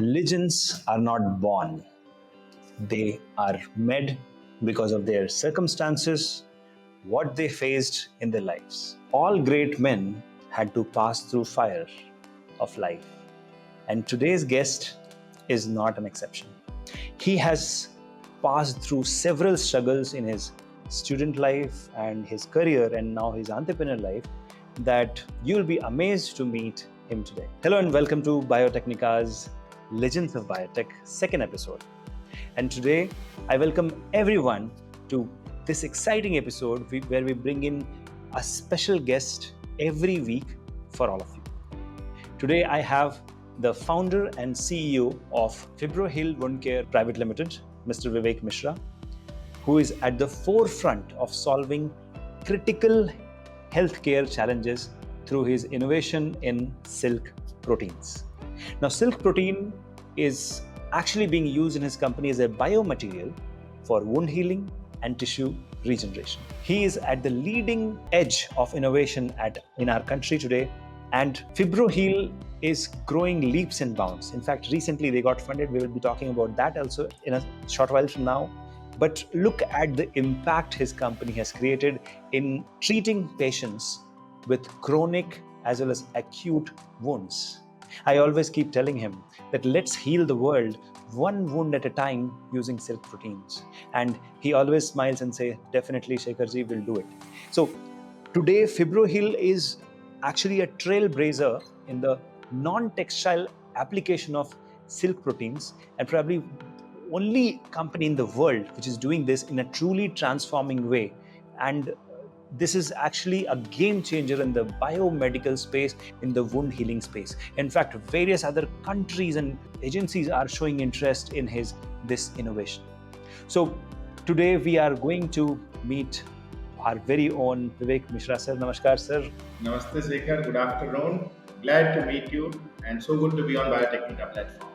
Legends are not born, they are made because of their circumstances, what they faced in their lives. All great men had to pass through fire of life, and today's guest is not an exception. He has passed through several struggles in his student life and his career and now his entrepreneur life that you'll be amazed to meet him today. Hello and welcome to Biotechnica's Legends of Biotech second episode. And today I welcome everyone to this exciting episode where we bring in a special guest every week for all of you. Today I have the founder and CEO of FibroHeal Wound Care Private Limited, Mr. Vivek Mishra, who is at the forefront of solving critical healthcare challenges through his innovation in silk proteins. Now, silk protein is actually being used in his company as a biomaterial for wound healing and tissue regeneration. He is at the leading edge of innovation in our country today, and FibroHeal is growing leaps and bounds. In fact, recently they got funded. We will be talking about that also in a short while from now. But look at the impact his company has created in treating patients with chronic as well as acute wounds. I always keep telling him that let's heal the world one wound at a time using silk proteins. And he always smiles and says, definitely Shekharji will do it. So today FibroHeal is actually a trailblazer in the non-textile application of silk proteins, and probably only company in the world which is doing this in a truly transforming way. And this is actually a game changer in the biomedical space, in the wound healing space. In fact, various other countries and agencies are showing interest in this innovation. So today we are going to meet our very own Vivek Mishra sir. Namaskar sir. Namaste Shekhar, good afternoon. Glad to meet you and so good to be on Biotechnica platform.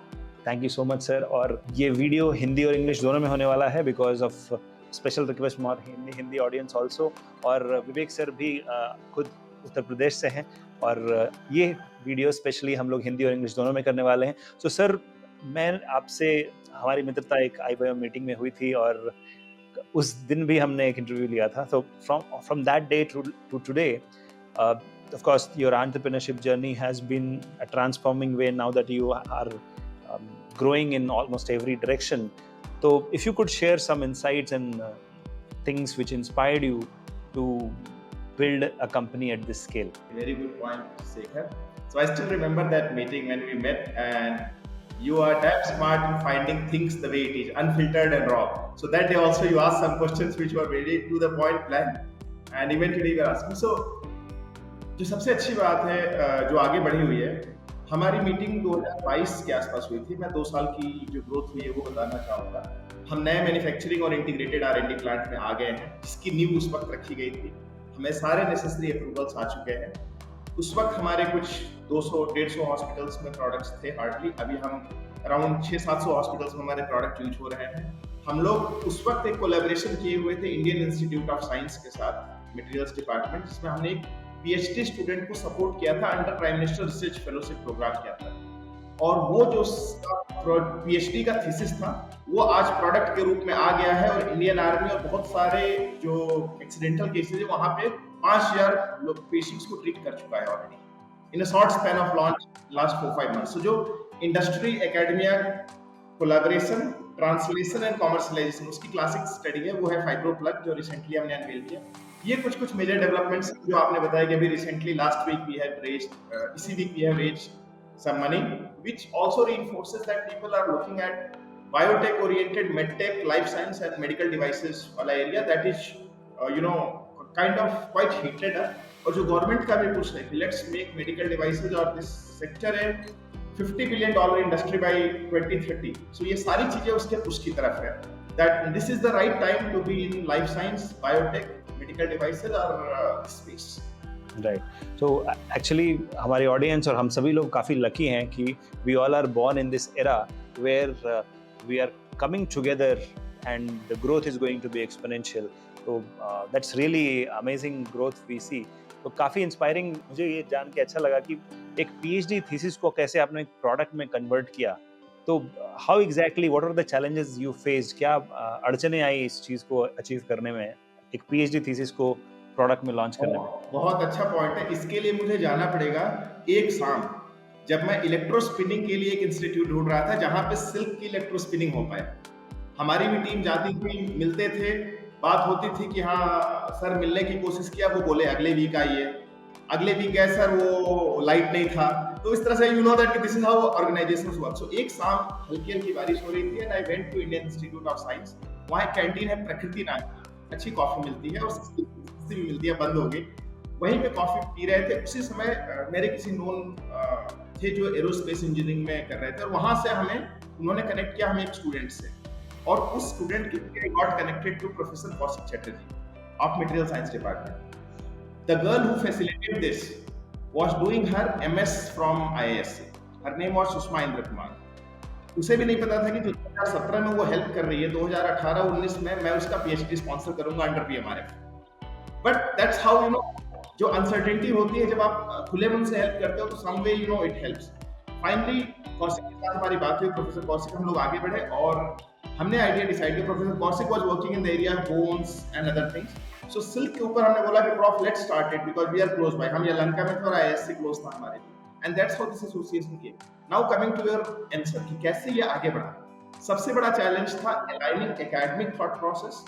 Thank you so much sir. और ये video Hindi और English दोनों में होने वाला है because of special request for Hindi audience also. और विवेक sir भी खुद उत्तर प्रदेश से हैं और ये वीडियो स्पेशली हम लोग हिंदी और इंग्लिश दोनों में करने वाले हैं. सो सर, मैं आपसे हमारी मित्रता एक iBio मीटिंग में हुई थी और उस दिन भी हमने एक इंटरव्यू लिया था. So from that day to today, of course your entrepreneurship journey has been a transforming way now that you are growing in almost every direction. So if you could share some insights and things which inspired you to build a company at this scale. Very good point, Shekhar. So I still remember that meeting when we met, and you are damn smart in finding things the way it is, unfiltered and raw. So that day also you asked some questions which were very to the point blank, and eventually you were asking. So जो सबसे अच्छी बात है जो आगे बढ़ी हुई है, हमारी मीटिंग 2022 के आसपास हुई थी. मैं 2 साल की जो ग्रोथ हुई है वो बताना चाहूँगा. हम नए मैन्युफैक्चरिंग और इंटीग्रेटेड R&D प्लांट में आ गए हैं जिसकी नींव उस वक्त रखी गई थी. हमें सारे नेसेसरी अप्रूवल्स आ चुके हैं. उस वक्त हमारे कुछ 200-150 हॉस्पिटल्स में प्रोडक्ट्स थे हार्डली. अभी हम अराउंड 600-700 हॉस्पिटल्स में हमारे प्रोडक्ट यूज हो रहे हैं. हम लोग उस वक्त एक कोलैबोरेशन किए हुए थे इंडियन इंस्टीट्यूट ऑफ साइंस के साथ, मटेरियल्स डिपार्टमेंट, जिसमें हमने एक PhD स्टूडेंट को सपोर्ट किया था under prime minister research fellowship programme किया था. और वो जो PhD का थीसिस था वो आज प्रोडक्ट के रूप में आ गया है और इंडियन आर्मी और बहुत सारे जो एक्सीडेंटल केसेस है वहां पे 5000 लोग पेशेंट्स को ट्रीट कर चुका है already in a short span of launch last 4-5 months. So जो industry academia collaboration, translation and commercialisation, उसकी क्लासिक स्टडी है वो है फाइब्रोप्लग जो रिसेंटली हमने अनवेल किया. ये कुछ मेजर डेवलपमेंट्स जो आपने बताया कि अभी recently last week we had raised, इसी week we have raised some money, which also reinforces that people are looking at biotech oriented medtech, life science and medical devices वाला area that is kind of quite heated up. और जो government का भी push है कि let's make medical devices और this sector है $50 billion industry by 2030. So ये सारी चीजें उसके पुश की तरफ है. That this is the right time to be in life science, biotech, medical devices or space. Right. So actually हमारे ऑडियंस और हम सभी लोग काफ़ी लकी हैं कि we all are born in this era where we are coming together and the growth is going to be exponential. तो that's really amazing growth we see. तो काफ़ी इंस्पायरिंग मुझे ये जान के अच्छा लगा कि एक PhD थीसिस को कैसे आपने एक प्रोडक्ट में कन्वर्ट किया. तो how exactly what are the challenges you faced, क्या अड़चने आई इस चीज को अचीव करने में, एक पीएचडी थीसिस को प्रोडक्ट में लॉन्च करने में? बहुत अच्छा पॉइंट है। इसके लिए मुझे जाना पड़ेगा एक शाम, जब मैं इलेक्ट्रो स्पिनिंग के लिए एक इंस्टीट्यूट ढूंढ रहा था जहां पे सिल्क की इलेक्ट्रो स्पिनिंग हो पाए। हमारी भी टीम जाती थी, मिलते थे, बात होती थी कि हाँ सर मिलने की कोशिश किया, वो बोले अगले वीक आइए, अगले वीक गए सर वो लाइट नहीं था। तो इस तरह से you know that this is how organisations work. So एक शाम हल्की हल्की बारिश हो रही थी and I went to Indian Institute of Science. वहाँ एक कैंटीन है प्रकृति नाम की, अच्छी कॉफी मिलती है और सस्ती भी मिलती है, बंद हो गई। वहीं पे कॉफी पी रहे थे। उसी समय मेरे किसी नोन थे जो एरोस्पेस इंजीनियरिंग में कर रहे थे, और वहां से हमें उन्होंने कनेक्ट किया हमें एक स्टूडेंट से, और उस स्टूडेंट के got connected to professor Kaushik Chatterjee of material science department. The girl who facilitated this was doing her MS from IISc. Her name was Sushma Indra Kumar. उसे भी नहीं पता था कि 2017 में वो हेल्प कर रही है, 2018-19 में मैं उसका पीएचडी स्पॉन्सर करूंगा under PMRF. But that's how you know, जो अनसर्टेनिटी होती है जब आप खुले मन से हेल्प करते हो तो some way you know it helps. Finally Kaushik के साथ हमारी बात हुई, प्रोफेसर कौशिक, हम लोग आगे बढ़े और हमने आइडिया डिसाइड किया। Professor Kaushik was working in the area of bones and other things. So silk के ऊपर हमने बोला कि prof let's start it because we are close by. हम यलहंका में थे और आईएससी क्लोज था हमारे लिए, and that's how this association came. Now coming to your answer कि कैसे ये आगे बढ़ा। सबसे बड़ा चैलेंज था aligning academic thought process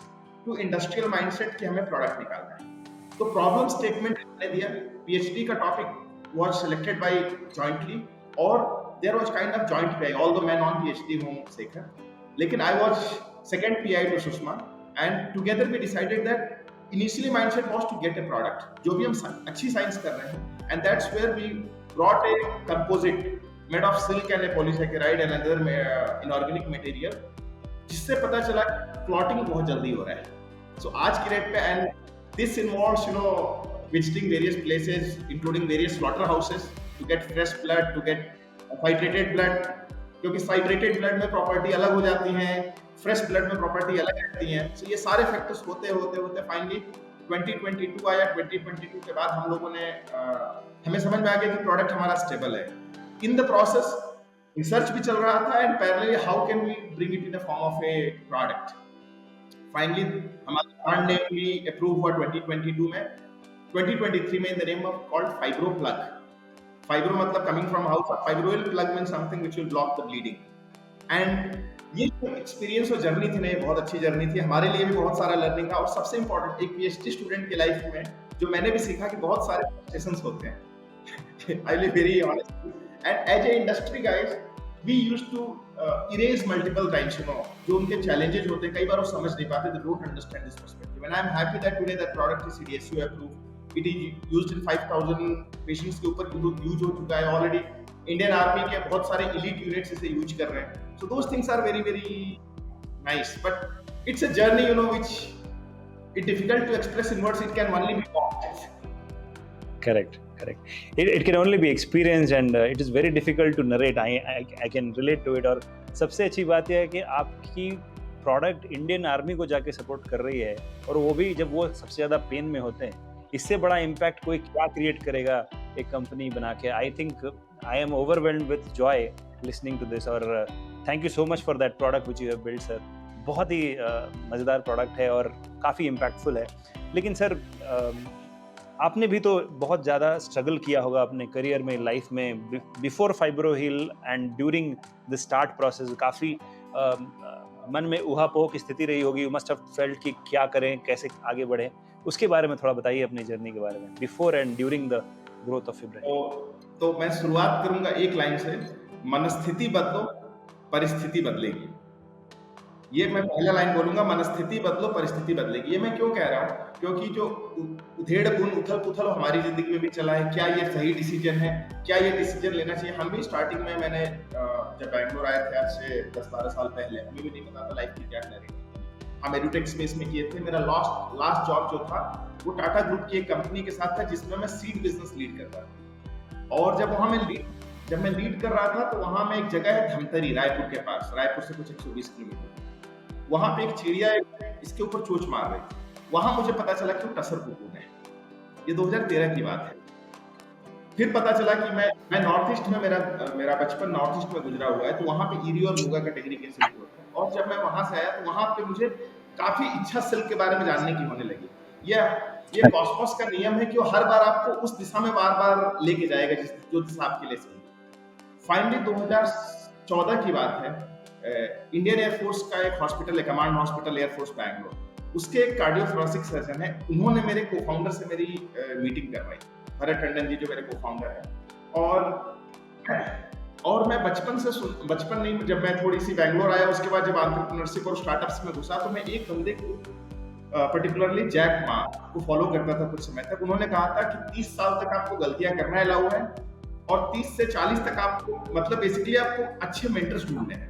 to industrial mindset कि हमें प्रोडक्ट निकालना है। तो प्रॉब्लम स्टेटमेंट हमने दिया। पीएचडी का topic was selected by jointly, और there was kind of joint PI, although मैं नॉन पीएचडी हूं शेखर, लेकिन I was second PI to Sushma, and together we decided that initially mindset was to get a product जो भी हम अच्छी science कर रहे हैं, and that's where we brought a composite made of silk and a polysaccharide and other inorganic material, जिससे पता चला क्लॉटिंग बहुत जल्दी हो रहा है। So आज की डेट पे, and this involves you know visiting various places including various slaughterhouses to get fresh blood, to get fibrated blood, क्योंकि फाइब्रेटेड ब्लड में प्रॉपर्टी अलग हो जाती हैं, फ्रेश ब्लड में प्रॉपर्टी अलग रहती हैं। सो ये सारे फैक्टर्स होते होते फाइनली 2022 आया। 2022 के बाद हम लोगों ने हमें समझ में आ गया कि प्रोडक्ट हमारा स्टेबल है। इन द प्रोसेस रिसर्च भी चल रहा था, and parallelly how can we bring it in the form of a product. Finally हमारा ब्रांड नेम भी अप्रूव हुआ 2022 में। 2023 में in the name of called fibro plug. Fibro मतलब coming from house, Fibroheal plug means something which will block the bleeding. And ये जो experience और journey थी ना, बहुत अच्छी जर्नी थी हमारे लिए भी, बहुत सारा लर्निंग था। और सबसे इंपॉर्टेंट एक पीएचडी स्टूडेंट के लाइफ में जो मैंने भी सीखा कि बहुत सारे फ्रस्ट्रेशंस होते हैं। I will very honest, and as a industry guys we used to erase multiple times you know, जो उनके चैलेंजेस होते हैं कई बार वो समझ नहीं पाते, they don't understand this perspective. And I am happy that today that product is CDSU approved. It is used in 5000 patients के ऊपर यूज हो चुका है ऑलरेडी। इंडियन आर्मी के बहुत सारे एलीट यूनिट्स इसे यूज कर रहे हैं। So those things are very very nice, but it's a journey you know which it difficult to express in words, it can only be walked. Correct. It can only be experienced, and it is very difficult to narrate. I can relate to it. और सबसे अच्छी बात यह है कि आपकी product Indian army को जाके सपोर्ट कर रही है, और वो भी जब वो सबसे ज़्यादा पेन में होते हैं। इससे बड़ा इम्पैक्ट कोई क्या क्रिएट करेगा एक कंपनी बना के। I think I am overwhelmed with joy listening to this, और thank you so much for that product which you have build sir. बहुत ही मज़ेदार प्रोडक्ट है और काफ़ी इम्पैक्टफुल है। लेकिन सर आपने भी तो बहुत ज़्यादा स्ट्रगल किया होगा अपने करियर में, लाइफ में, before Fibroheal and during the start process. काफ़ी मन में ऊहापोह की स्थिति रही होगी। यू मस्ट हैव फेल्ट कि क्या करें, कैसे आगे बढ़े। उसके बारे में थोड़ा बताइए, अपनी जर्नी के बारे में, before and during the growth of Fibroheal. तो मैं शुरुआत करूंगा एक लाइन से, मनस्थिति बदलो परिस्थिति बदलेगी। ये मैं पहला लाइन बोलूंगा, मनस्थिति बदलो परिस्थिति बदलेगी। ये मैं क्यों कह रहा हूँ, क्योंकि जो उधेड़ बुन उथल पुथल हमारी जिंदगी में भी चला है, क्या ये सही डिसीजन है, क्या ये डिसीजन लेना चाहिए। हम भी स्टार्टिंग में, मैंने जब बैंगलोर आए थे आज से 10-12 साल पहले, हमें भी नहीं पता था लाइफ की क्या करेंगे। हम एडुटेक स्पेस में किए थे। मेरा लास्ट जॉब जो था वो टाटा ग्रुप की एक कंपनी के साथ था, जिसमें मैं सीड बिजनेस लीड कर रहा था। और जब मैं लीड कर रहा था तो वहां में एक जगह है धमतरी, रायपुर के पास, रायपुर से कुछ 120 किलोमीटर। वहां पे एक चिड़िया इसके ऊपर चोंच मार रही थी। वहां मुझे पता चला कि वो टसर कुकून है। ये 2013 की बात है। फिर पता चला कि मैं नॉर्थ ईस्ट में मेरा बचपन नॉर्थ ईस्ट में गुजरा हुआ है, तो वहाँ पे ईरी और मूगा कैटेगरी के सिल्क होते हैं। और जब मैं वहाँ से आया तो वहाँ पे मुझे काफ़ी इच्छा सिल्क के बारे में जानने की होने लगी। ये कॉस्मोस का नियम है कि वो हर बार आपको उस दिशा में बार-बार लेके जाएगा जो दिशा आपके लिए सही है। फाइनली 2014 की बात है, इंडियन एयरफोर्स का एक हॉस्पिटल है, कमांड हॉस्पिटल एयरफोर्स बैंगलोर, उसके एक कार्डियोथोरेसिक सर्जन है, उन्होंने मेरे को-फाउंडर से मेरी मीटिंग करवाई, भरत टंडन जी जो मेरे को-फाउंडर है। और मैं बचपन नहीं, जब मैं थोड़ी सी बैंगलोर आया उसके बाद जब एंटरप्रेन्योरशिप और स्टार्टअप्स में घुसा तो मैं एक बंदे को पर्टिकुलरली जैक मा को फॉलो करता था कुछ समय तक। उन्होंने कहा था कि 30 साल तक आपको गलतियां करना अलाउ है और 30 से 40 तक आपको मतलब बेसिकली आपको अच्छे मेंटर्स ढूंढने हैं।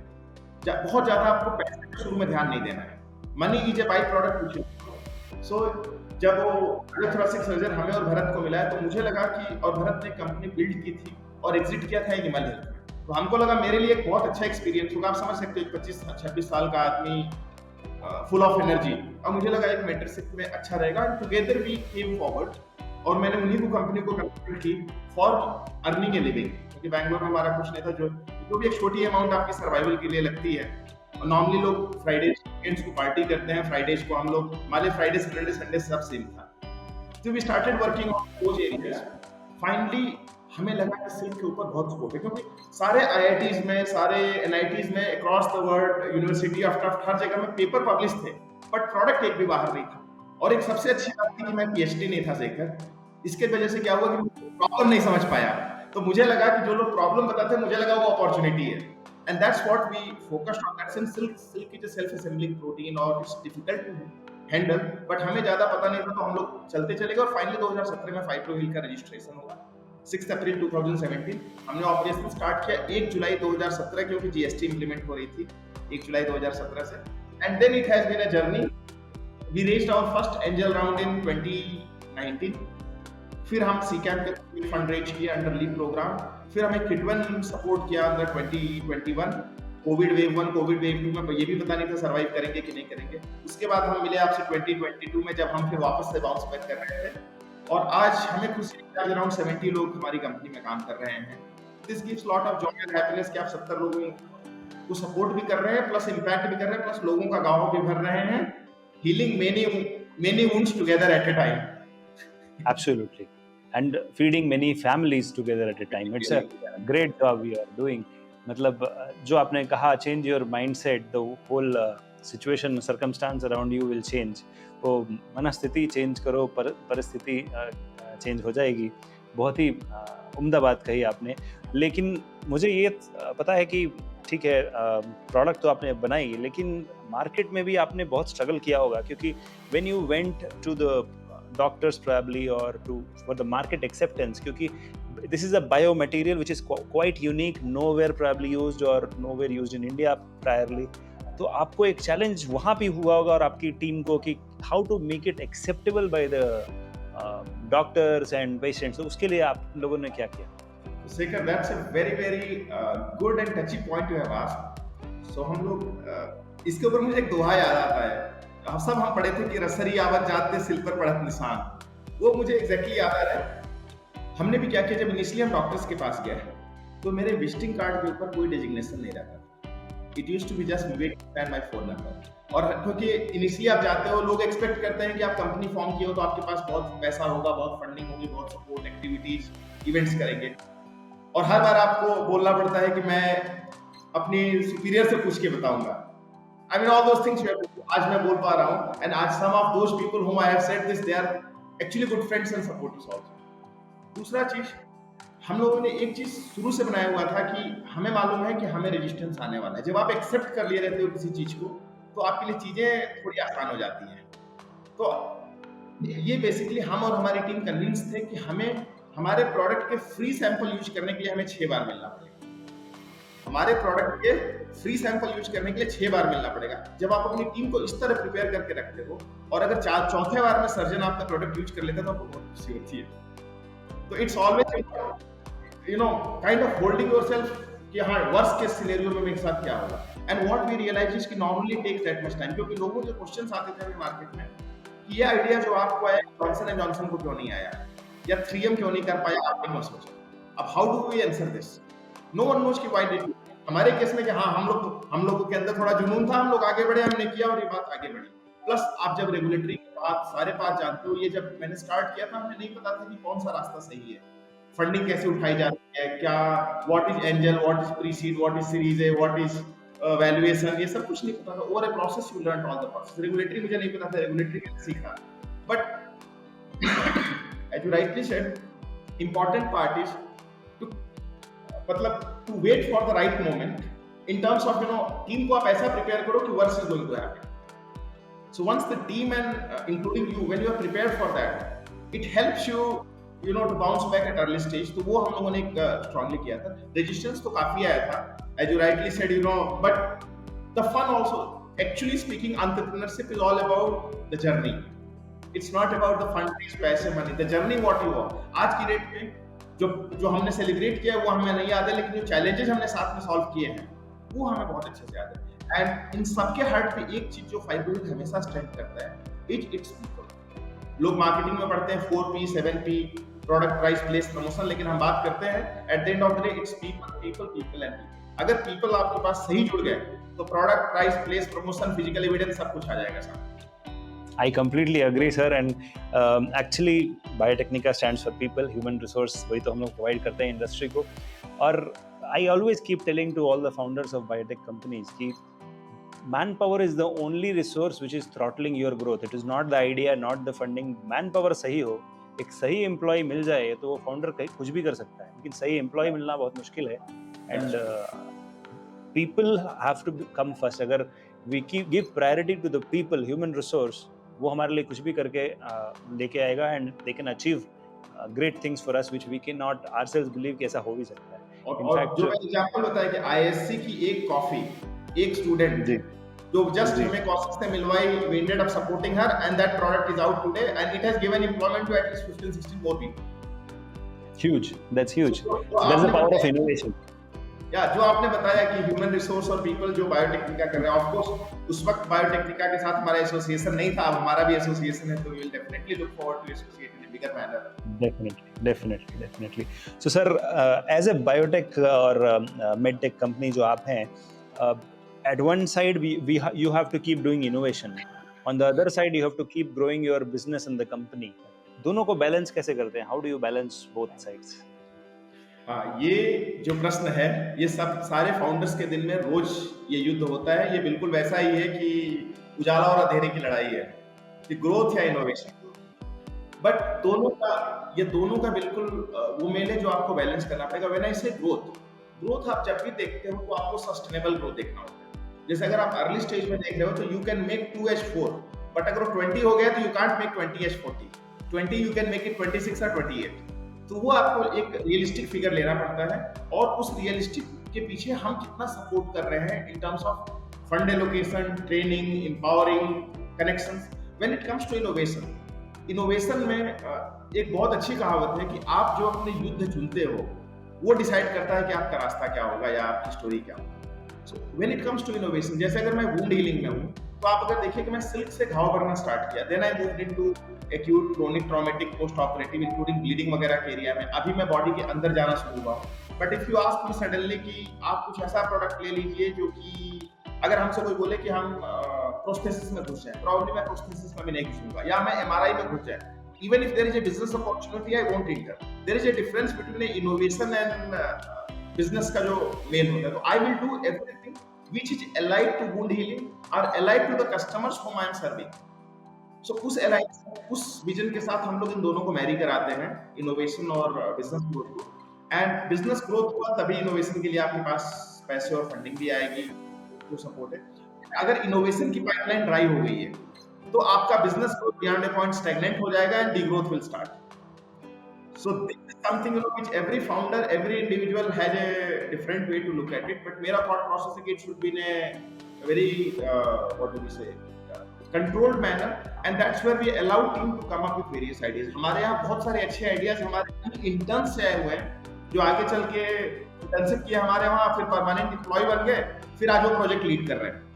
बहुत ज्यादा आपको पैसे के शुरू में ध्यान नहीं देना है। Money is a by product कुछ। सो जब वो कार्डियोथोरेसिक सर्जन हमें और भरत को मिला है तो मुझे लगा कि, और भरत ने कंपनी बिल्ड की थी और एग्जिट किया था एनिमल हेल्थ में, तो हमको लगा मेरे लिए एक बहुत अच्छा एक्सपीरियंस होगा। आप समझ सकते हो 25-26 साल का आदमी फुल ऑफ एनर्जी, और मुझे लगा एक मेंटरशिप में अच्छा रहेगा। टुगेदर वी केम फॉरवर्ड और मैंने उन्हीं को कंपनी को कंसल्ट की फॉर अर्निंग ए लिविंग, क्योंकि बैंगलोर में हमारा कुछ नहीं था। जो भी एक छोटी अमाउंट आपकी सर्वाइवल के लिए लगती है। और नॉर्मली लोग फ्राइडे वीकेंड्स को पार्टी करते हैं, फ्राइडेज को हम लोग, हमारे फ्राइडे सैटरडे संडे सब सेम था। तो we started working on those areas. Finally हमें लगा कि सिल्क के ऊपर बहुत स्कोप है, क्योंकि सारे आईआईटीज में, सारे एनआईटीज में, across the world, university of Tuft, हर जगह में पेपर पब्लिश थे, बट प्रोडक्ट एक भी बाहर नहीं था। और एक सबसे अच्छी बात थी कि मैं पीएचडी नहीं था शेखर, इसके वजह से क्या हुआ कि प्रॉब्लम नहीं समझ पाया। तो मुझे लगा कि जो लोग प्रॉब्लम बताते हैं, मुझे लगा वो अपॉर्चुनिटी है, and that's what we focused on. That since silk is a self assembling protein और it's difficult to handle, but हमें ज्यादा पता नहीं था, तो हम लोग चलते चले गए। और फाइनली 2017 में फाइब्रोविल का रजिस्ट्रेशन हुआ। 6 अप्रैल 2017 हमने ऑपरेशन स्टार्ट किया। 1 जुलाई 2017 क्योंकि जीएसटी इंप्लीमेंट हो रही थी 1 जुलाई 2017 से, and then it has been a journey. We raised our first angel round in 2019। फिर हम सीकैम के फंड रेज किया अंडर लीड प्रोग्राम। फिर हमें किट1 सपोर्ट किया अंदर 2021। कोविड वेव 1, कोविड वेव 2 में ये भी पता नहीं था सर्वाइव करेंगे कि नहीं करेंगे। उसके बाद हम मिले आपसे 2022 में, जब हम फिर वापस से बाउंस बैक कर रहे थे। और आज हमें खुशी है कि अराउंड 70 लोग हमारी कंपनी में काम कर रहे हैं। This gives lot of Joy and happiness कि आप 70 लोगों को सपोर्ट भी कर रहे हैं, प्लस इम्पैक्ट भी कर रहे हैं, प्लस लोगों का गाँव भी भर रहे हैं, healing many wounds together at a time. Absolutely. And feeding many families together at a time. It's a great job you are doing. मतलब जो आपने कहा, change your mindset, the whole situation, circumstance around you will change. वो मनस्थिति change करो, परिस्थिति change हो जाएगी। बहुत ही उम्दा बात कही आपने। लेकिन मुझे ये पता है कि ठीक है, प्रोडक्ट तो आपने बनाई, लेकिन मार्केट में भी आपने बहुत स्ट्रगल किया होगा, क्योंकि when you went to the doctors probably or for the market acceptance, क्योंकि this is a biomaterial which is quite unique, nowhere probably used or nowhere used in India priorly. तो आपको एक चैलेंज वहाँ भी हुआ होगा और आपकी टीम को कि how to make it acceptable by the doctors and patients. तो उसके लिए आप लोगों ने क्या किया? Shekhar, that's a very good and touchy point you have asked. So हम लोग इसके ऊपर मुझे एक दोहा याद आता है। सब हम पढ़े थे कि रसरी आवत जाते सिल पर पढ़त निशान, वो मुझे एग्जैक्टली याद आ रहा है। हमने भी क्या किया, जब इनिशियली हम डॉक्टर्स के पास गए तो मेरे विजिटिंग कार्ड के ऊपर कोई डेजिग्नेशन नहीं रहता। It used to be just Vivek and my phone number. और क्योंकि इनिशियली आप जाते हो, लोग एक्सपेक्ट करते हैं कि आप कंपनी फॉर्म किए हो तो आपके पास बहुत पैसा होगा, बहुत फंडिंग होगी, बहुत सपोर्ट एक्टिविटीज इवेंट्स करेंगे। और हर बार आपको बोलना पड़ता है कि मैं अपनी सुपीरियर से पूछ के बताऊंगा। I mean, all those things आज मैं बोल पा रहा हूँ, and आज some of those people whom I have said this, they are actually good friends and supporters also. दूसरा चीज, हम लोगों ने एक चीज शुरू से बनाया हुआ था कि हमें मालूम है कि हमें रेजिस्टेंस आने वाला है। जब आप एक्सेप्ट कर लिए रहते हो किसी चीज को, तो आपके लिए चीजें थोड़ी आसान हो जाती हैं। तो ये बेसिकली हम और हमारी टीम कन्विंस थे कि हमें हमारे प्रोडक्ट के फ्री सैंपल यूज करने के लिए हमें 6 बार मिलना पड़ेगा। हमारे प्रोडक्ट के फ्री सैंपल यूज करने के लिए 6 बार मिलना पड़ेगा। जब आप अपनी टीम को इस तरह प्रिपेयर करके रखते हो, और अगर चौथे बार में सर्जन आपका प्रोडक्ट यूज कर लेता है तो आपको बहुत खुशी होती है। तो it's always kind of holding yourself कि हाँ, वर्स्ट केस सिनेरियो में मेरे साथ क्या होगा। And what we realize is कि normally takes that much time, क्योंकि लोगों के क्वेश्चंस आते थे अभी मार्केट में कि ये आइडिया जो आपको आया, जॉनसन एंड जॉनसन को क्यों नहीं आया। या 3M क्यों नहीं कर पाया, आपने क्यों सोचा? अब how do we answer this? No one knows कि व्हाई डिड यू। हमारे केस में कि हाँ, हम लोगों के अंदर थोड़ा जुनून था, हम लोग आगे बढ़े, हमने किया और ये बात आगे बढ़ी। प्लस आप जब रेगुलेटरी की बात सारे बात जानते हो, ये जब मैंने स्टार्ट किया था, हमें नहीं पता था कि कौन सा रास्ता सही है, फंडिंग कैसे उठाई जाती है, क्या, what is angel, what is pre seed, what is series A, what is valuation, ये सब कुछ नहीं पता था। Over a process you learn all the process. Regulatory मुझे नहीं पता था, रेगुलेटरी मैंने सीखा। But as you rightly said, important part is to मतलब to wait for the right moment in terms of team को आप ऐसा prepare करो कि worst is going to happen. So once the team and including you, when you are prepared for that, it helps you to bounce back at early stage. तो वो हम लोगों ने strongly किया था। Resistance तो काफी आया था, as you rightly said, but the fun also. Actually speaking, entrepreneurship is all about the journey. It's not about the funds, पैसे, money. The journey what you are. आज की डेट में जो हमने सेलिब्रेट किया है वो हमें नहीं याद है, लेकिन जो चैलेंजेस हमने साथ में सॉल्व किए हैं वो हमें बहुत अच्छे से याद है। एंड इन सबके हार्ट पे एक चीज जो फाइब्रोइड हमेशा स्ट्रेंथ करता है, इट्स पीपल। लोग मार्केटिंग में पढ़ते हैं 4P 7P, product price place promotion, लेकिन हम बात करते हैं at the end of the day it's people people people and people. अगर पीपल आपके पास सही जुड़ गए तो product price place promotion physical evidence सब कुछ आ जाएगा साथ। I completely agree, sir. And actually, Biotecnika stands for people, human resource. वही तो हम लोग provide करते हैं industry को. और I always keep telling to all the founders of biotech companies कि manpower is the only resource which is throttling your growth. It is not the idea, not the funding. Manpower सही हो, एक सही employee मिल जाए तो वो founder कहीं कुछ भी कर सकता है. लेकिन सही employee मिलना बहुत मुश्किल है. And people have to come first. अगर we give priority to the people, human resource, वो हमारे लिए कुछ भी करके लेके आएगा and they can achieve great things for us which we can not ourselves believe कि ऐसा हो भी सकता है। और जो मैंने एग्जांपल बताया कि आईएससी की एक कॉफी एक स्टूडेंट जो जस्ट हमें कॉस्ट्स से मिलवाई, we ended up supporting her and that product is out today and it has given employment to at least 15-16 more people. Huge, that's huge, that's the power of innovation. या जो आपने बताया कि human resource और people जो बायोटेक्निका कर रहे हैं, ऑफ कोर्स उस वक्त बायोटेक्निका के साथ हमारा एसोसिएशन नहीं था, अब हमारा भी एसोसिएशन है, तो we will definitely look forward to associate in a bigger manner. Definitely. So sir, as a biotech और मेडटेक कंपनी जो आप हैं, at one side you have to keep doing innovation, on the other side you have to keep growing your business in the company. दोनों को balance कैसे करते हैं? How do you balance both sides? ये जो प्रश्न है, ये सब सारे फाउंडर्स के दिल में रोज ये युद्ध होता है। ये बिल्कुल वैसा ही है कि उजाला और अंधेरे की लड़ाई है कि ग्रोथ या इनोवेशन। बट दोनों का बिल्कुल वो मेल है जो आपको बैलेंस करना पड़ेगा। व्हेन आई से ग्रोथ आप जब भी देखते हो तो आपको सस्टेनेबल ग्रोथ देखना होता है। जैसे अगर आप अर्ली स्टेज में देख रहे हो तो you can make 2H4, but अगर वो 20 हो गया तो you can't make 20H40, 20 you can make it 26 और 28। तो वो आपको एक रियलिस्टिक फिगर लेना पड़ता है, और उस रियलिस्टिक के पीछे हम कितना सपोर्ट कर रहे हैं in terms of fund allocation, training, empowering, connections. When it comes to innovation में एक बहुत अच्छी कहावत है कि आप जो अपने युद्ध चुनते हो वो डिसाइड करता है कि आपका रास्ता क्या होगा या आपकी स्टोरी क्या होगा। So when it comes to innovation, जैसे अगर मैं वुंड हीलिंग में हूँ तो आप अगर देखिए कि मैं सिल्क से घाव भरना स्टार्ट किया, then I moved into acute chronic traumatic post operative including bleeding वगैरह के एरिया में। अभी मैं बॉडी के अंदर जाना शुरू हुआ। But if you ask me suddenly कि आप कुछ ऐसा प्रोडक्ट ले लीजिए जो कि अगर हमसे कोई बोले कि हम प्रोस्थेसिस में घुस जाए, प्रॉब्लम मैं प्रोस्थेसिस में भी नहीं घुसूंगा, या मैं एमआरआई में घुस जाए, even if there is a business opportunity I won't enter. There is a difference between innovation and business का जो मेन होता है। तो I will do everything which is allied to wound healing or allied to the customers whom I am serving. So उस vision के साथ हम लोग इन दोनों को मैरी कराते हैं, इनोवेशन और बिजनेस ग्रोथ को। एंड बिजनेस ग्रोथ हुआ तभी इनोवेशन के लिए आपके पास पैसे और फंडिंग भी आएगी, जो सपोर्ट है। अगर इनोवेशन की पाइपलाइन ड्राई हो गई है तो आपका business growth beyond a point stagnant हो जाएगा and degrowth will start. So this is something which every founder, every individual has a different way to look at it, but मेरा thought process है कि it should be in a very what do we say controlled manner, and that's where we allow team to come up with various ideas. हमारे यहाँ बहुत सारे अच्छे ideas हमारे interns से आए हुए हैं जो आगे चल के इंटर्नशिप किया हमारे वहाँ, फिर परमानेंट एम्प्लॉय बन गए, फिर आज वो प्रोजेक्ट लीड कर रहे हैं।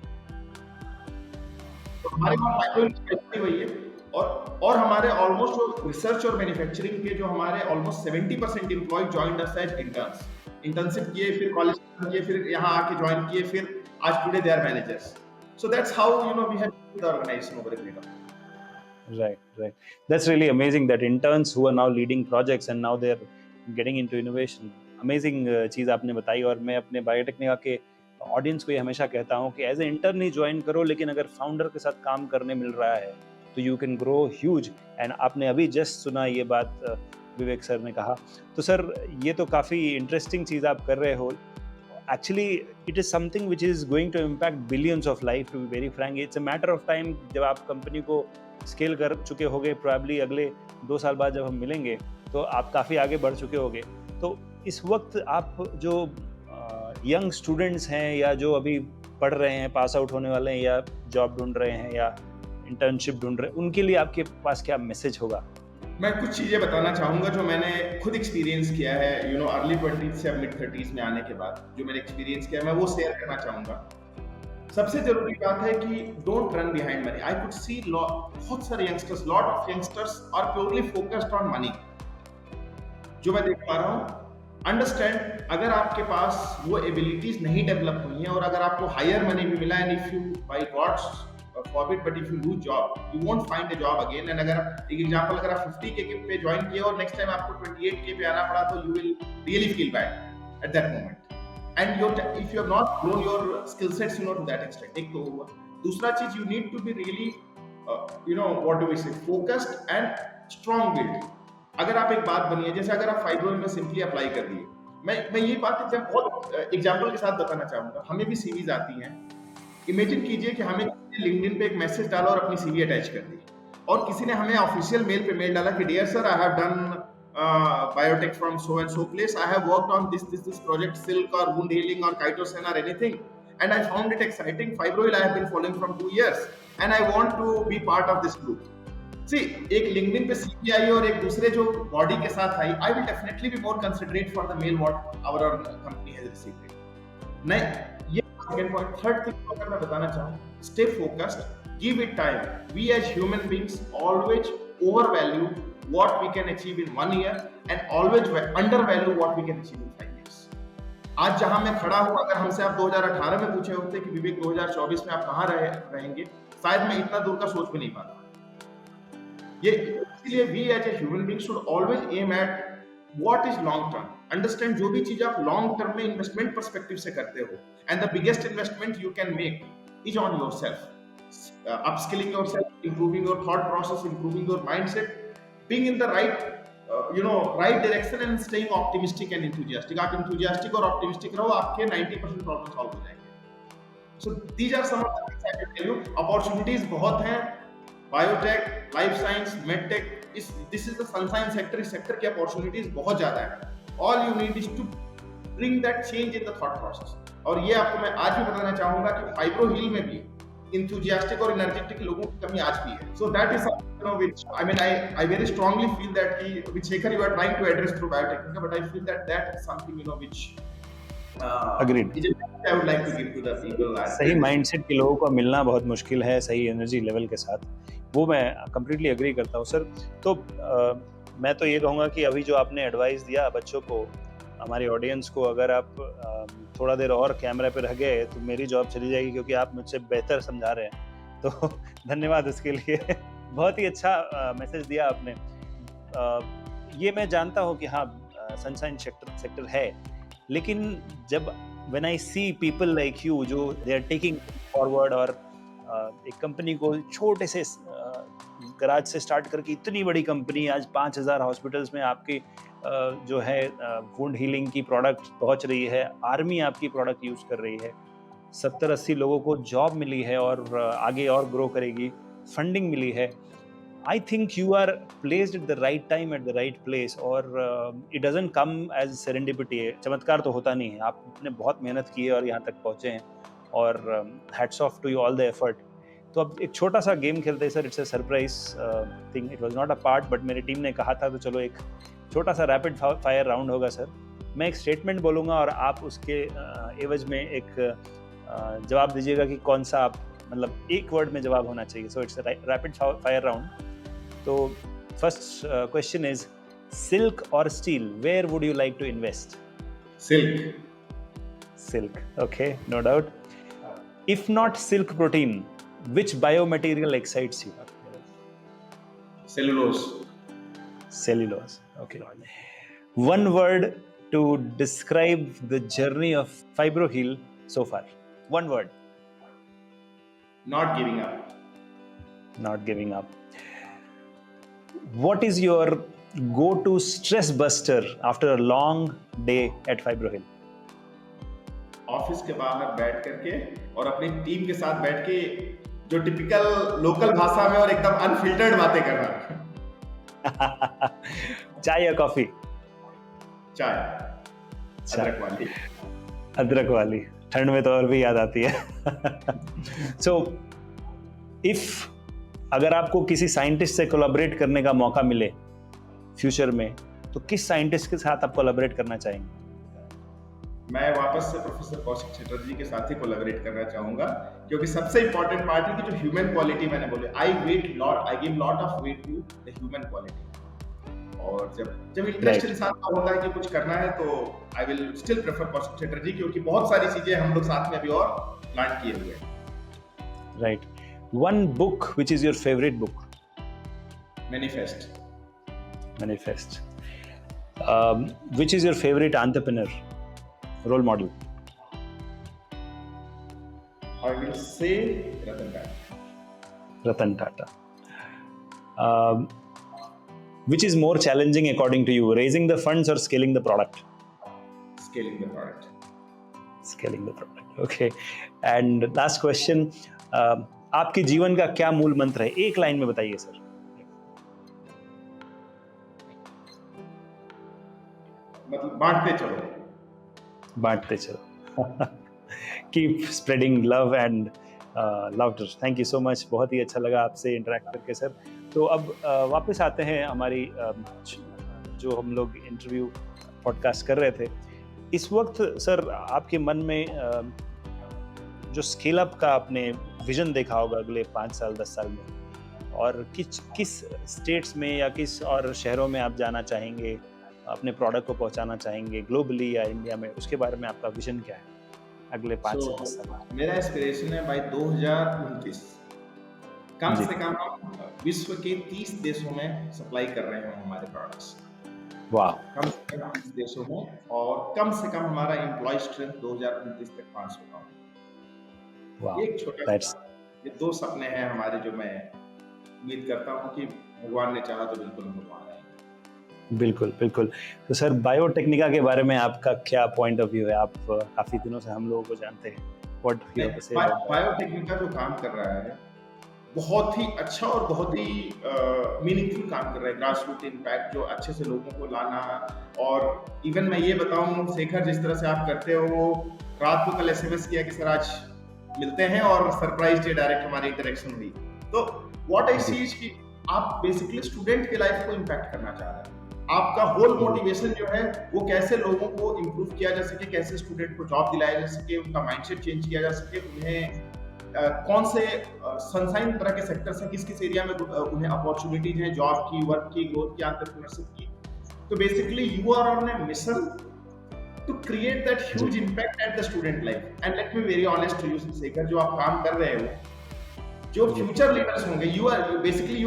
हमारे पास वही है। और हमारे ऑलमोस्ट जो रिसर्च और मैन्युफैक्चरिंग के जो हमारे almost 70% employ joined us as interns, internship किए, फिर कॉलेज किए, फिर यहाँ आके ज्वाइन किए, फिर आज today they are managers. So that's how we have built the organization over a period of time. Right. That's really amazing that interns who are now leading projects and now they're getting into innovation. Amazing चीज़ आपने बताई, और मैं अपने बायोटेक्निका के audience को ये हमेशा कहता हूँ कि एज ए इंटर्न ही ज्वाइन करो, लेकिन अगर फाउंडर के साथ काम करने मिल रहा है तो you can grow huge. And आपने अभी जस्ट सुना ये बात विवेक सर ने कहा. तो सर ये तो काफ़ी इंटरेस्टिंग चीज़ आप कर रहे हो. Actually, it is something which is going to impact billions of life, to be very frank. It's a matter of time. जब आप कंपनी को स्केल कर चुके होगे, probably अगले 2 साल बाद जब हम मिलेंगे तो आप काफ़ी आगे बढ़ चुके होगे. तो इस वक्त आप जो यंग स्टूडेंट्स हैं या जो अभी पढ़ रहे हैं, पास आउट होने वाले हैं, या जॉब ढूंढ रहे हैं या इंटर्नशिप ढूंढ रहे हैं, उनके लिए आपके पास क्या मैसेज होगा? मैं कुछ चीज़ें बताना चाहूँगा जो मैंने खुद एक्सपीरियंस किया है, अर्ली 20s से मिड 30s में आने के बाद जो मैंने एक्सपीरियंस किया है, मैं वो शेयर करना चाहूँगा. सबसे जरूरी बात है कि don't run behind money. I could see बहुत सारे youngsters, lot of youngsters are purely focused on money. जो मैं देख पा रहा हूँ, अंडरस्टैंड, अगर आपके पास वो एबिलिटीज नहीं डेवलप हुई हैं और अगर आपको हायर मनी भी मिला, and if you by God's forbid, but if you lose job, you won't find a job again. And अगर एक एग्जांपल, अगर आप 50K पे ज्वाइन किए और नेक्स्ट टाइम आपको 28K पे आना पड़ा, तो you will really feel bad at that moment. And if you have not grown your skill sets, to that extent. एक तो हुआ. दूसरा चीज, you need to be really, what do we say, focused and strong willed. अगर आप एक बात बनी है, जैसे अगर आप फाइब्रो में सिंपली अप्लाई कर दिए, मैं ये बात बहुत एग्जांपल के साथ बताना चाहूंगा. हमें भी सीवीज आती हैं. इमेजिन कीजिए कि हमें लिंक्डइन पे एक मैसेज डाला और अपनी सीवी अटैच कर दी, और किसी ने हमें ऑफिशियल मेल पे मेल डाला कि dear sir, I have done biotech from so and so place, I have worked on this project, silk और वुंड हीलिंग और काइटोसन और anything, and I found it exciting. Fibroheal I have been following from 2 years and I want to be part of this group. See, एक LinkedIn पे CV आई और एक दूसरे जो body के साथ I, I will definitely be more considerate for the mail what our company has received. नहीं, ये सेकंड पॉइंट. थर्ड थिंग अगर मैं बताना चाहूँ, stay focused, give it time. We as human beings always overvalue what we can achieve in 1 year and always undervalue what we can achieve in 5 years. आज जहां मैं खड़ा हूं, अगर हमसे आप 2018 में पूछे होते कि विवेक 2024 में आप कहां रहेंगे, शायद मैं इतना दूर का सोच भी नहीं पाता. ये इसलिए we as a human being should always aim at what is long term. Understand, जो भी चीज आप लॉन्ग टर्म में इन्वेस्टमेंट पर्सपेक्टिव से करते हो, and the biggest investment you can make is on yourself. Upskilling yourself, improving your thought process, improving your mindset, being in the right, right direction and staying optimistic and enthusiastic. आप enthusiastic और optimistic रहो, आपके 90% problem solve हो जाएंगे. So these are some of the things I can tell you. Opportunities बहुत हैं. Biotech, life science, medtech, this is the sunshine sector. इस sector की opportunities बहुत ज़्यादा हैं. All you need is to bring that change in the thought process. और ये आपको मैं आज भी बताना चाहूंगा कि फाइब्रो हील में भी enthusiastic और energetic लोगों की कमी आज भी है. So that is something which I very strongly feel that which Shekhar you are trying to address through Biotechnica, but I feel that is something which agreed. I would like to give to the people. सही mindset के लोगों को मिलना बहुत मुश्किल है, सही energy level के साथ. वो मैं कंप्लीटली एग्री करता हूँ सर. तो मैं तो ये कहूँगा कि अभी जो आपने एडवाइस दिया बच्चों को, हमारी ऑडियंस को, अगर आप थोड़ा देर और कैमरा पे रह गए तो मेरी जॉब चली जाएगी, क्योंकि आप मुझसे बेहतर समझा रहे हैं. तो धन्यवाद इसके लिए. बहुत ही अच्छा मैसेज दिया आपने. ये मैं जानता हूँ कि हाँ, सनशाइन सेक्टर है, लेकिन जब when I see people like you जो दे आर टेकिंग फॉरवर्ड, और एक कंपनी को छोटे से गराज से स्टार्ट करके इतनी बड़ी कंपनी आज 5000 हॉस्पिटल्स में आपकी जो है वुंड हीलिंग की प्रोडक्ट पहुंच रही है, आर्मी आपकी प्रोडक्ट यूज़ कर रही है, 70-80 लोगों को जॉब मिली है और आगे और ग्रो करेगी, फंडिंग मिली है. I think you are placed at the right time at the right place, और it doesn't come as serendipity. चमत्कार तो होता नहीं है, आपने बहुत मेहनत की है और यहाँ तक पहुँचे हैं, और hats off to you all the effort. तो अब एक छोटा सा गेम खेलते हैं sir. It's a surprise thing. It was not a part, but मेरी टीम ने कहा था, तो चलो एक छोटा सा रैपिड फायर राउंड होगा सर. मैं एक स्टेटमेंट बोलूँगा और आप उसके एवज में एक जवाब दीजिएगा कि कौन सा आप, मतलब एक वर्ड में जवाब होना चाहिए. So it's a rapid fire round. तो फर्स्ट क्वेश्चन इज सिल्क और steel, where would you like to invest? Silk. Silk, okay, no doubt. If not silk protein, which biomaterial excites you? Cellulose. Cellulose, okay. One word to describe the journey of FibroHeal so far. One word. Not giving up. Not giving up. What is your go-to stress buster after a long day at FibroHeal? Office के बाहर बैठ करके और अपनी team के साथ बैठ के जो टिपिकल लोकल भाषा में और एकदम अनफिल्टर्ड बातें करना. चाय या कॉफी? चाय. अदरक वाली. अदरक वाली ठंड में तो और भी याद आती है. सो अगर आपको किसी साइंटिस्ट से कोलैबोरेट करने का मौका मिले फ्यूचर में, तो किस साइंटिस्ट के साथ आप कोलैबोरेट करना चाहेंगे? मैं वापस से प्रोफेसर कौशिक चटर्जी के साथ ही कोलैबोरेट करना चाहूंगा, क्योंकि सबसे इंपॉर्टेंट पार्ट है कि जो ह्यूमन क्वालिटी मैंने बोले, I give lot of weight to the human quality. और जब इंटरेस्ट इंसान का होता है कि कुछ करना है, तो I will still prefer Kaushik Chatterjee, क्योंकि बहुत सारी चीजें हम लोग साथ में अभी और प्लान किए हुए हैं. Right. One book which is your favourite book? Manifest. Which is your favorite entrepreneur? Role model? I will say Ratan Tata. Ratan Tata. Which is more challenging according to you, raising the funds or scaling the product? Scaling the product. Scaling the product. Okay. And last question, आपके जीवन का क्या मूल मंत्र है? एक line में बताइए सर. मतलब बांटते चलो. Keep spreading love and laughter. Thank you so much, बहुत ही अच्छा लगा आपसे इंटरेक्ट करके सर. तो अब वापस आते हैं हमारी जो हम लोग इंटरव्यू पॉडकास्ट कर रहे थे. इस वक्त सर आपके मन में जो स्केल अप का आपने विजन देखा होगा अगले 5 साल 10 साल में, और किस स्टेट्स में या किस और शहरों में आप जाना चाहेंगे, अपने प्रोडक्ट को पहुंचाना चाहेंगे ग्लोबली या इंडिया में, उसके बारे में आपका विजन क्या है अगले 5 से 10 साल? मेरा एस्पिरेशन है बाय 2029 कम से कम हम विश्व के 30 देशों में सप्लाई कर रहे हैं हमारे प्रोडक्ट्स. वाह. कम से कम 30 देशों में, और कम से कम हमारा एम्प्लॉय स्ट्रेंथ 2029 तक 500 का. वाह. एक छोटा, ये 2 सपने हैं हमारे, जो मैं उम्मीद करता हूँ कि भगवान ने चाहा तो बिल्कुल हम पा रहे हैं. बिल्कुल बिल्कुल. तो सर बायोटेक्निका के बारे में आपका क्या पॉइंट ऑफ व्यू है? आप काफी दिनों से हम लोगों को जानते हैं. बायोटेक्निका जो काम कर रहा है बहुत ही अच्छा और बहुत ही मीनिंगफुल काम कर रहा है. ग्रास रूट इम्पैक्ट, जो अच्छे से लोगों को लाना. और इवन मैं ये बताऊं शेखर, जिस तरह से आप करते हो, रात को कल SMS किया कि सर आज मिलते हैं, और सरप्राइज डे डायरेक्ट हमारी इंटरेक्शन हुई. तो व्हाट आई सी इज कि आप बेसिकली स्टूडेंट के लाइफ को इम्पैक्ट करना चाह रहे हैं. आपका होल मोटिवेशन जो है वो कैसे लोगों को इम्प्रूव किया जा सके, कैसे स्टूडेंट को जॉब दिलाया जा सके, उनका माइंडसेट चेंज किया जा सके, उन्हें कौन से सनसाइन तरह के सेक्टर्स हैं, किस किस एरिया में उन्हें अपॉर्चुनिटीज हैं जॉब की, वर्क की, ग्रोथ की, एंटरप्रेन्योरशिप की. तो basically you are on a mission to create that huge impact at the student life. And let me be very honest to you, Shekhar, जो आप काम कर रहे हो, जो future leaders होंगे, you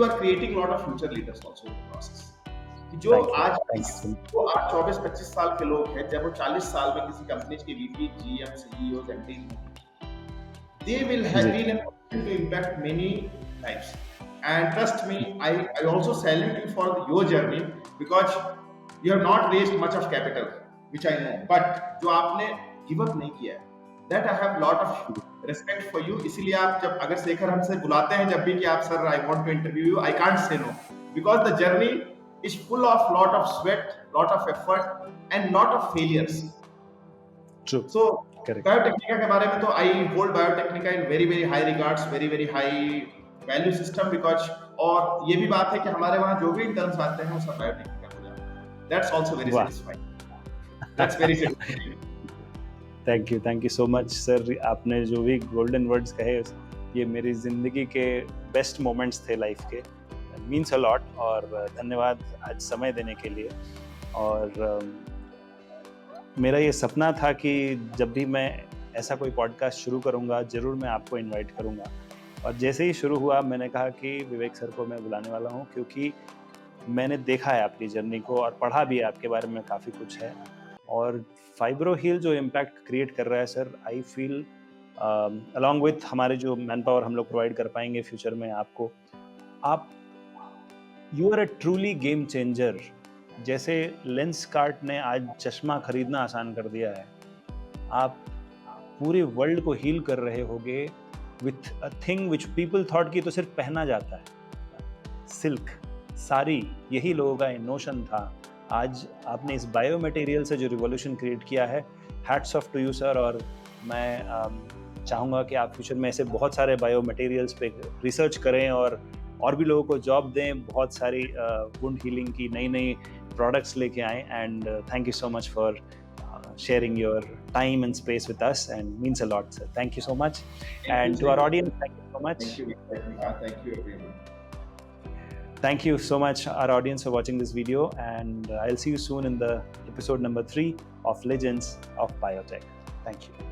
are creating lot of future leaders also in the process. जो आज 24-25 साल के लोग हैं, जब वो 40 साल में किसी कंपनी के VP, GM, CEOs, MDs, they will have been able to impact many lives. And trust me, I also salute you for your journey, because you have not raised much of capital, which I know, but जो आपने give up नहीं किया है, that I have lot of respect for you. इसीलिए आप जब अगर शेखर हमसे बुलाते हैं जब भी कि आप sir I want to interview you, I can't say no, because the journey is full of lot of sweat, lot of effort, and lot of failures. True. So correct. बायोटेक्निका के बारे में तो I hold बायोटेक्निका in very very high regards, very very high value system, because और ये भी बात है कि हमारे वहाँ जो भी इंटर्न्स आते हैं वो सब बायोटेक्निका हो जाते हैं. That's also very satisfying. That's very satisfying. Thank you so much sir. आपने जो भी गोल्डन वर्ड्स कहे, ये मेरी जिंदगी के बेस्ट मोमेंट्स थे लाइफ के. मीन्स अ लॉट, और धन्यवाद आज समय देने के लिए। और मेरा ये सपना था कि जब भी मैं ऐसा कोई पॉडकास्ट शुरू करूँगा, ज़रूर मैं आपको इनवाइट करूँगा। और जैसे ही शुरू हुआ, मैंने कहा कि विवेक सर को मैं बुलाने वाला हूँ, क्योंकि मैंने देखा है आपकी जर्नी को और पढ़ा भी है आपके बारे में काफ़ी कुछ है। और फाइब्रो हील जो इम्पैक्ट क्रिएट कर रहा है sir, I feel along with हमारे जो मैन पावर हम लोग प्रोवाइड कर पाएंगे फ्यूचर में आपको, आप you are a truly game changer. जैसे लेंसकार्ट ने आज चश्मा खरीदना आसान कर दिया है, आप पूरे वर्ल्ड को हील कर रहे होगे with a thing which people thought कि तो सिर्फ पहना जाता है, सिल्क, साड़ी, यही लोगों का नोशन था। आज आपने इस बायो मटेरियल से जो रिवॉल्यूशन क्रिएट किया है, hats off to you sir. और मैं चाहूँगा कि आप फ्यूचर में ऐसे बहुत सारे बायो मटेरियल्स पे रिसर्च करें और भी लोगों को जॉब दें, बहुत सारी वुंड हीलिंग की नई नई प्रोडक्ट्स लेके आएँ। And thank you so much for sharing your time and space with us, and means a lot, sir. Thank you so much. And to our audience, thank you so much. Thank you everyone. Thank you so much, our audience, for watching this video, and I'll see you soon in the episode number 3 of Legends of Biotech. Thank you.